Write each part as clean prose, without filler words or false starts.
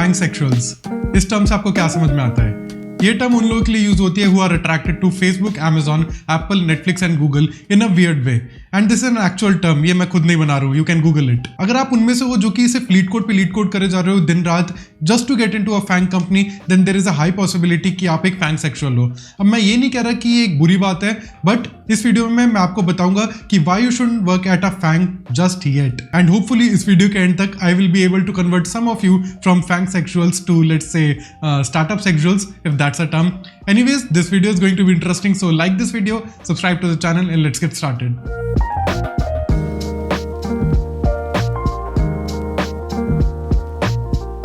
Fang sexuals, इस term से आपको क्या समझ में आता है? ये टर्म उन लोगों के लिए यूज होती है who are attracted to Facebook, Amazon, Apple, Netflix and Google in a weird way, and this is an actual term, ये मैं खुद नहीं बना रहा हूँ, यू कैन गूगल इट। अगर आप उनमें से हो जो कि इसे लीड कोड करे जा रहे हो दिन रात just to get into a FAANG company, then there is a high possibility कि आप एक फैंग सेक्सुअल हो। अब मैं ये नहीं कह रहा कि ये एक बुरी बात है, बट इस वीडियो में मैं आपको बताऊंगा कि why you shouldn't work at a FAANG just yet, and hopefully इस वीडियो के एंड तक I will be able to convert some of you from FAANG sexuals to let's say startup sexuals, if that's a term. Anyways, this video is going to be interesting, so like this video, subscribe to the channel, and let's get started.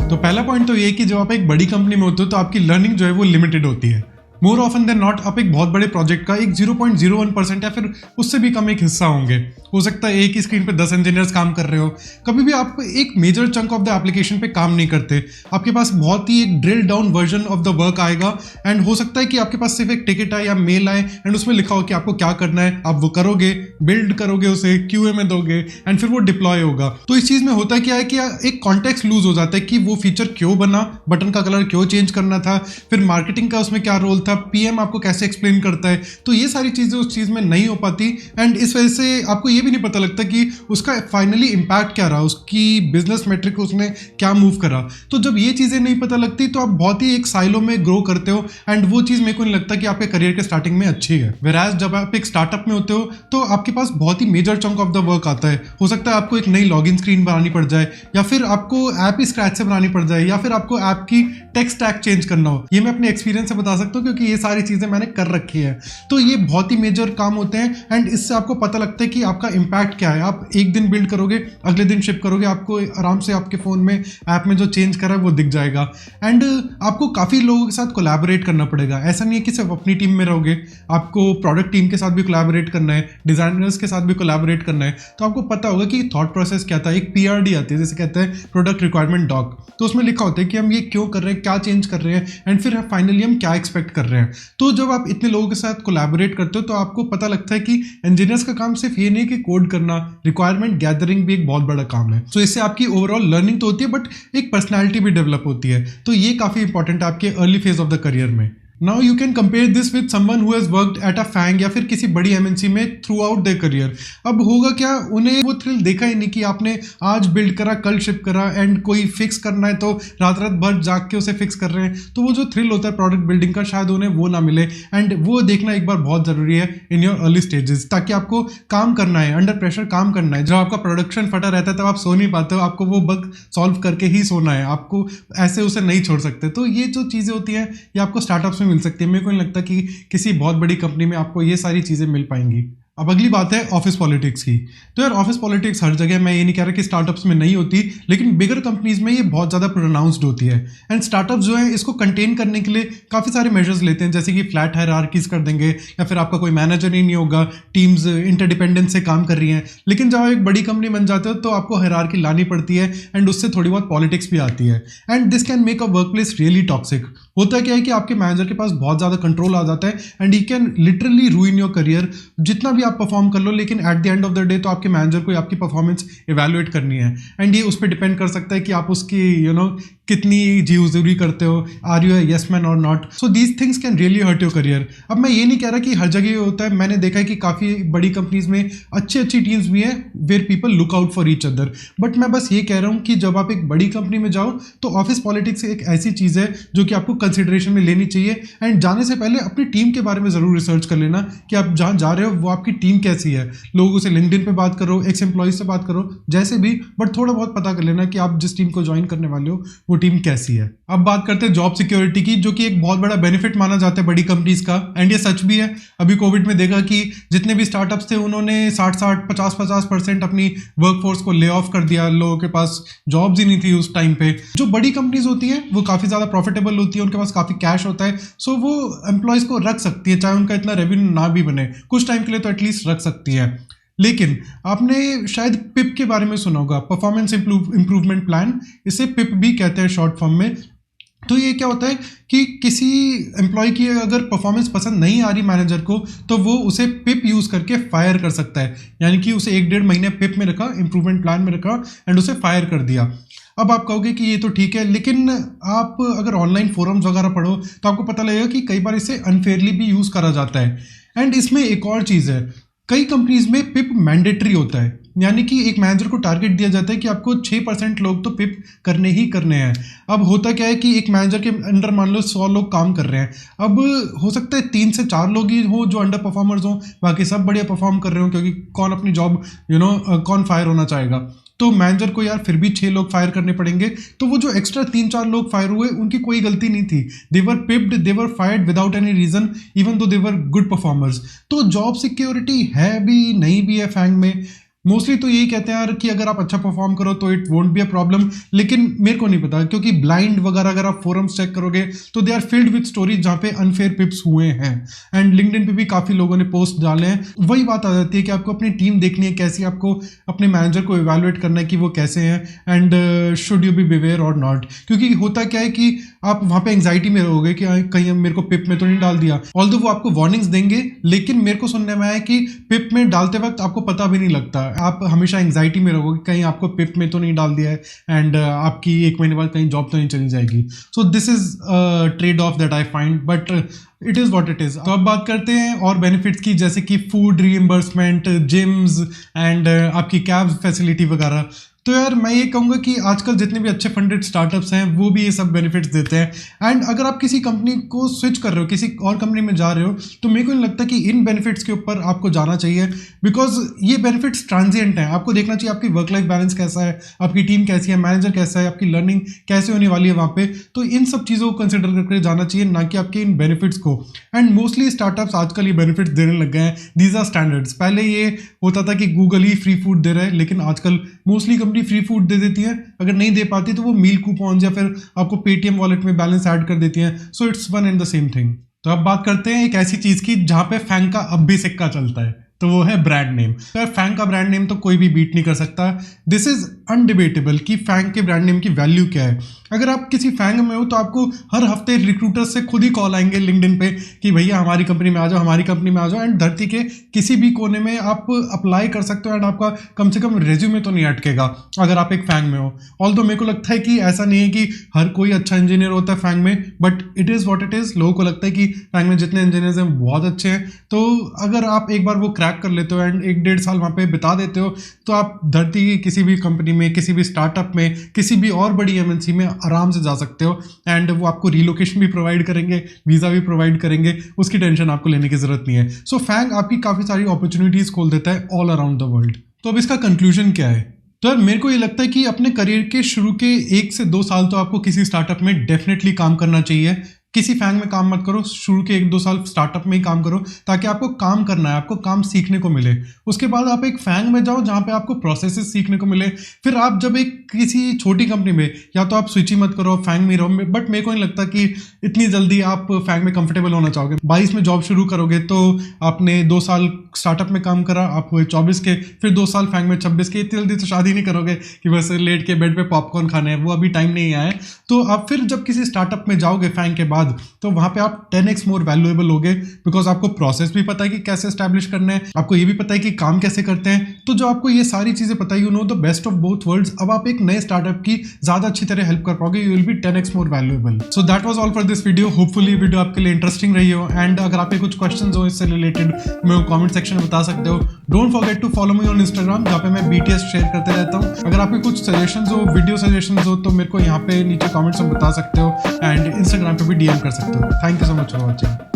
तो पहला point तो ये कि जब आप एक बड़ी company में होते हो तो आपकी लर्निंग जो है वो लिमिटेड होती है। मोर ऑफन देन नॉट आप एक बहुत बड़े प्रोजेक्ट का एक 0.01% या फिर उससे भी कम एक हिस्सा होंगे। हो सकता है एक ही स्क्रीन पे 10 इंजीनियर्स काम कर रहे हो। कभी भी आप एक major chunk of the application पे काम नहीं करते। आपके पास बहुत ही एक drill down version of the work आएगा, एंड हो सकता है कि आपके पास सिर्फ एक टिकट आए या मेल आए एंड उसमें लिखा हो कि आपको क्या करना है, आप वो करोगे, बिल्ड करोगे, उसे क्यूए में दोगे एंड फिर वो डिप्लॉय होगा। तो इस चीज में होता क्या है कि एक कॉन्टेक्स्ट लूज हो जाता है कि वो फीचर क्यों बना, बटन का कलर क्यों चेंज करना था, फिर मार्केटिंग का उसमें क्या रोल था, पीएम आपको कैसे एक्सप्लेन करता है। तो ये सारी चीजें उस चीज में नहीं हो पाती, एंड इस वजह से आपको ये भी नहीं पता लगता कि उसका फाइनली इंपैक्ट क्या रहा, उसकी बिजनेस मेट्रिक उसने क्या मूव करा। तो जब ये चीजें नहीं पता लगती तो आप बहुत ही एक साइलो में ग्रो करते हो, एंड वो चीज मेरे को नहीं लगता कि आपके करियर के स्टार्टिंग में अच्छी है। वेराज जब आप एक स्टार्टअप में होते हो तो आपके पास बहुत ही major chunk of the work आता है। हो सकता है आपको एक नई लॉगिन स्क्रीन बनानी पड़ जाए, या फिर आपको ऐप ही स्क्रैच से बनानी पड़ जाए, या फिर आपको ऐप की टेक स्टैक चेंज करना हो। ये मैं अपने एक्सपीरियंस से बता सकता हूँ क्योंकि ये सारी चीजें मैंने कर रखी है। तो ये बहुत ही मेजर काम होते हैं, एंड इससे आपको पता लगता है कि आपका इंपैक्ट क्या है। आप एक दिन बिल्ड करोगे, अगले दिन शिप करोगे, आपको आराम से आपके फोन में ऐप में जो चेंज करा है वो दिख जाएगा, एंड आपको काफी लोगों के साथ कोलैबोरेट करना पड़ेगा। ऐसा नहीं है कि सिर्फ अपनी टीम में रहोगे, आपको प्रोडक्ट टीम के साथ भी कोलैबोरेट करना है, डिजाइनर्स के साथ भी कोलैबोरेट करना है। तो आपको पता होगा कि थॉट प्रोसेस क्या था। एक पीआरडी आती है, जैसे कहते हैं प्रोडक्ट रिक्वायरमेंट डॉक, तो उसमें लिखा होता है कि हम ये क्यों कर रहे हैं, क्या चेंज कर रहे हैं, एंड फिर फाइनली हम क्या एक्सपेक्ट कर रहे हैं। तो जब आप इतने लोगों के साथ कोलैबोरेट करते हो तो आपको पता लगता है कि इंजीनियर्स का काम सिर्फ ये नहीं कि कोड करना, रिक्वायरमेंट गैदरिंग भी एक बहुत बड़ा काम है। तो इससे आपकी ओवरऑल लर्निंग तो होती है, बट एक पर्सनैलिटी भी डेवलप होती है। तो ये काफी इंपॉर्टेंट है आपके early phase of the career में। Now you can compare this with someone who has worked at a FAANG या फिर किसी बड़ी एमएनसी में थ्रू आउट देयर करियर। अब होगा क्या, उन्हें वो थ्रिल देखा ही नहीं कि आपने आज बिल्ड करा, कल शिप करा, एंड कोई फिक्स करना है तो रात रात भर जाग के उसे फिक्स कर रहे हैं। तो वो जो थ्रिल होता है प्रोडक्ट बिल्डिंग का, शायद उन्हें वो ना मिले, एंड वो देखना एक बार बहुत जरूरी है इन योर अर्ली स्टेजेस, ताकि आपको काम करना है, अंडर प्रेशर काम करना है। जब आपका प्रोडक्शन फटा रहता है तब आप सो नहीं पाते हो, आपको वो बग सॉल्व करके ही सोना है, आपको ऐसे उसे नहीं छोड़ सकते। तो ये जो चीजें होती हैं ये आपको स्टार्टअप्स में मिल सकती है। मेरे को नहीं लगता कि किसी बहुत बड़ी कंपनी में आपको ये सारी चीजें मिल पाएंगी। अब अगली बात है ऑफिस पॉलिटिक्स की। तो यार ऑफिस पॉलिटिक्स हर जगह, मैं ये नहीं कह रहा कि स्टार्टअप्स में नहीं होती, लेकिन बिगर कंपनीज में ये बहुत ज़्यादा प्रोनाउंस्ड होती है। एंड स्टार्टअप्स जो है इसको कंटेन करने के लिए काफ़ी सारे मेजर्स लेते हैं, जैसे कि फ्लैट हायरार्कीज कर देंगे, या फिर आपका कोई मैनेजर ही नहीं होगा, टीम्स इंटरडिपेंडेंस से काम कर रही हैं। लेकिन जब आप एक बड़ी कंपनी बन जाते हो तो आपको हायरार्की लानी पड़ती है, एंड उससे थोड़ी बहुत पॉलिटिक्स भी आती है, and this can make a work place really toxic. होता क्या है कि आपके मैनेजर के पास बहुत ज़्यादा कंट्रोल आ जाता है, and he can literally रूइन your career. जितना भी आप परफॉर्म कर लो, लेकिन at the end of the day तो आपके मैनेजर को आपकी परफॉर्मेंस इवैल्यूएट करनी है, एंड ये उस पर डिपेंड कर सकता है कि आप उसकी कितनी जी हुजूरी करते हो, आर यू यस मैन और not. So these things can really hurt your career. अब मैं ये नहीं कह रहा कि हर जगह होता है, मैंने देखा है कि काफ़ी बड़ी कंपनीज में अच्छी टीम्स भी हैं where people look out for each other. But मैं बस ये कह रहा हूँ कि जब आप एक बड़ी कंपनी में जाओ तो ऑफिस पॉलिटिक्स एक ऐसी चीज़ है जो कि आपको कंसिडरेशन में लेनी चाहिए, एंड जाने से पहले अपनी टीम के बारे में ज़रूर रिसर्च कर लेना कि आप जहाँ जा रहे हो वो आपकी टीम कैसी है। लोगों से लिंक्डइन पे बात करो, एक्स एम्प्लॉयज से बात करो, जैसे भी, बट थोड़ा बहुत पता कर लेना कि आप जिस टीम को ज्वाइन करने वाले हो वो टीम कैसी है। अब बात करते हैं जॉब सिक्योरिटी की, जो कि एक बहुत बड़ा बेनिफिट माना जाता है बड़ी कंपनीज का, एंड ये सच भी है। अभी कोविड में देखा कि जितने भी स्टार्टअप्स थे उन्होंने 60-60, 50-50% अपनी वर्कफोर्स को ले ऑफ कर दिया। लोगों के पास जॉब्स ही नहीं थी उस टाइम पे। जो बड़ी कंपनीज होती हैं वो काफी ज्यादा प्रॉफिटेबल होती है, उनके पास काफी कैश होता है, सो वो एम्प्लॉयज को रख सकती है, चाहे उनका इतना रेवेन्यू ना भी बने, कुछ टाइम के लिए तो एटलीस्ट रख सकती है। लेकिन आपने शायद पिप के बारे में सुना होगा, परफॉर्मेंस इंप्रूवमेंट प्लान, इसे पिप भी कहते हैं शॉर्ट फॉर्म में। तो ये क्या होता है कि किसी एम्प्लॉय की अगर परफॉर्मेंस पसंद नहीं आ रही मैनेजर को, तो वो उसे पिप यूज़ करके फायर कर सकता है। यानी कि उसे 1-1.5 महीने पिप में रखा, इंप्रूवमेंट प्लान में रखा एंड उसे फायर कर दिया। अब आप कहोगे कि ये तो ठीक है, लेकिन आप अगर ऑनलाइन फोरम्स वगैरह पढ़ो तो आपको पता लगेगा कि कई बार इसे अनफेयरली भी यूज़ करा जाता है। एंड इसमें एक और चीज़ है, कई कंपनीज में पिप मैंडेटरी होता है, यानी कि एक मैनेजर को टारगेट दिया जाता है कि आपको 6% लोग तो पिप करने ही करने हैं। अब होता क्या है कि एक मैनेजर के अंडर मान लो 100 लोग काम कर रहे हैं, अब हो सकता है 3 से 4 लोग ही हो जो अंडर परफॉर्मर्स हो, बाकी सब बढ़िया परफॉर्म कर रहे हो, क्योंकि कौन अपनी जॉब कौन फायर होना चाहेगा। तो मैनेजर को यार फिर भी 6 लोग फायर करने पड़ेंगे। तो वो जो एक्स्ट्रा 3-4 लोग फायर हुए उनकी कोई गलती नहीं थी, they were pipped, they were fired without any reason even though they were good performers. तो जॉब सिक्योरिटी है भी नहीं भी है फैंग में। मोस्टली तो यही कहते हैं यार कि अगर आप अच्छा परफॉर्म करो तो it won't be a problem, लेकिन मेरे को नहीं पता, क्योंकि ब्लाइंड वगैरह अगर आप फोरम्स चेक करोगे तो they are filled with stories जहाँ पे अनफेयर पिप्स हुए हैं। एंड लिंक्डइन पे भी काफ़ी लोगों ने पोस्ट डाले हैं। वही बात आ जाती है कि आपको अपनी टीम देखनी है कैसी, आपको अपने मैनेजर को इवेलुएट करना है कि वो कैसे हैं and should you be beware और नॉट। क्योंकि होता क्या है कि आप वहाँ पे एंग्जाइटी में रहोगे कि कहीं मेरे को पिप में तो नहीं डाल दिया। ऑल्दो वो आपको वार्निंग्स देंगे, लेकिन मेरे को सुनने में आया कि पिप में डालते वक्त आपको पता भी नहीं लगता, आप हमेशा एंग्जाइटी में रहोगे कहीं आपको पिप में तो नहीं डाल दिया है एंड आपकी 1 महीने बाद कहीं जॉब तो नहीं चली जाएगी। So this is trade off that I find, but it is what it is. तो अब बात करते हैं और बेनिफिट्स की, जैसे कि फूड रीइंबर्समेंट, जिम्स एंड आपकी कैब फैसिलिटी वगैरह। तो यार मैं ये कहूँगा कि आजकल जितने भी अच्छे फंडेड स्टार्टअप्स हैं वो भी ये सब बेनिफिट्स देते हैं। एंड अगर आप किसी कंपनी को स्विच कर रहे हो, किसी और कंपनी में जा रहे हो, तो मेरे को नहीं लगता कि इन बेनिफिट्स के ऊपर आपको जाना चाहिए, बिकॉज ये बेनिफिट्स ट्रांजिएंट हैं। आपको देखना चाहिए आपकी वर्क लाइफ बैलेंस कैसा है, आपकी टीम कैसी है, मैनेजर कैसा है, आपकी लर्निंग कैसे होने वाली है वहाँ पे। तो इन सब चीज़ों को कंसिडर करके जाना चाहिए, ना कि आपके इन बेनिफिट्स को। एंड मोस्टली स्टार्टअप्स आजकल ये बेनिफिट्स देने लग गए हैं, दीज आर स्टैंडर्ड्स। पहले ये होता था कि गूगल ही फ्री फूड दे रहा है, लेकिन आजकल मोस्टली कंपनी फ्री फूड दे देती है, अगर नहीं दे पाती तो वो मील कूपन या फिर आपको पेटीएम वॉलेट में बैलेंस ऐड कर देती है। So it's one and the same thing. तो अब बात करते हैं एक ऐसी चीज की जहां पे फैंग का अब भी सिक्का चलता है, तो वो है ब्रांड नेम। तो यार फैंग का ब्रांड नेम तो कोई भी बीट नहीं कर सकता। दिस इज अनडिबेटेबल कि फैंग के ब्रांड नेम की वैल्यू क्या है। अगर आप किसी फैंग में हो तो आपको हर हफ्ते रिक्रूटर्स से खुद ही कॉल आएंगे लिंक्डइन पे कि भैया हमारी कंपनी में आ जाओ, हमारी कंपनी में आ जाओ। एंड धरती के किसी भी कोने में आप अप्लाई कर सकते हो एंड आपका कम से कम रेज्यूमे तो नहीं अटकेगा अगर आप एक फैंग में हो। ऑल्दो मेरे को लगता है कि ऐसा नहीं है कि हर कोई अच्छा इंजीनियर होता है फैंग में, but it is what it is. लोगों को लगता है कि फैंग में जितने इंजीनियर्स हैं बहुत अच्छे हैं। तो अगर आप एक बार वो क्रैक कर लेते हो एंड 1-1.5 साल वहाँ पे बिता देते हो, तो आप धरती की किसी भी कंपनी में, किसी भी स्टार्टअप में, किसी भी और बड़ी एमएनसी में आराम से जा सकते हो। एंड वो आपको रिलोकेशन भी प्रोवाइड करेंगे, वीज़ा भी प्रोवाइड करेंगे, उसकी टेंशन आपको लेने की जरूरत नहीं है। सो फैंग आपकी काफ़ी सारी अपॉर्चुनिटीज़ खोल देता है ऑल अराउंड द वर्ल्ड। तो अब इसका कंक्लूजन क्या है? तो यार मेरे को ये लगता है कि अपने करियर के शुरू के 1 से 2 साल तो आपको किसी स्टार्टअप में डेफिनेटली काम करना चाहिए। किसी फैंग में काम मत करो, शुरू के 1-2 साल स्टार्टअप में ही काम करो, ताकि आपको काम करना है, आपको काम सीखने को मिले। उसके बाद आप एक फैंग में जाओ जहाँ पे आपको प्रोसेसेस सीखने को मिले। फिर आप जब एक किसी छोटी कंपनी में, या तो आप स्विच ही मत करो, फैंग में रहो। बट मेरे को नहीं लगता कि इतनी जल्दी आप फैंग में कंफर्टेबल होना चाहोगे। 22 में जॉब शुरू करोगे तो आपने 2 साल स्टार्टअप में काम करा, आप हुए 24 के, फिर 2 साल फैंग में 26 के। इतनी जल्दी तो शादी नहीं करोगे कि बस लेट के बेड पे पॉपकॉर्न खाने हैं, वो अभी टाइम नहीं आया है। तो आप फिर जब किसी स्टार्टअप में जाओगे फैंग के बाद, तो वहां पे आप 10x मोर वैल्यूएबल होगे, बिकॉज आपको प्रोसेस भी पता है कि कैसे एस्टैब्लिश करना है, आपको ये भी पता है कि काम कैसे करते हैं। तो जो आपको ये सारी चीजें पता है, you know the best of both worlds, अब आप एक नए स्टार्टअप की ज्यादा अच्छी तरह हेल्प कर पाओगे। You will be 10x more valuable. So that was all for this video. Hopefully video आपके लिए इंटरेस्टिंग रही हो। एंड अगर आपके कुछ क्वेश्चंस हो इससे रिलेटेड, मेरे को कमेंट सेक्शन में बता सकते हो। Don't forget to follow me on Instagram, जहाँ पे मैं BTS शेयर करते रहता हूँ। अगर आपके कुछ सजेशंस हो, वीडियो सजेशंस हो, तो मेरे को यहाँ पे नीचे कमेंट्स में बता सकते हो एंड इंस्टाग्राम पे भी DM कर सकते हो। Thank you so much for watching.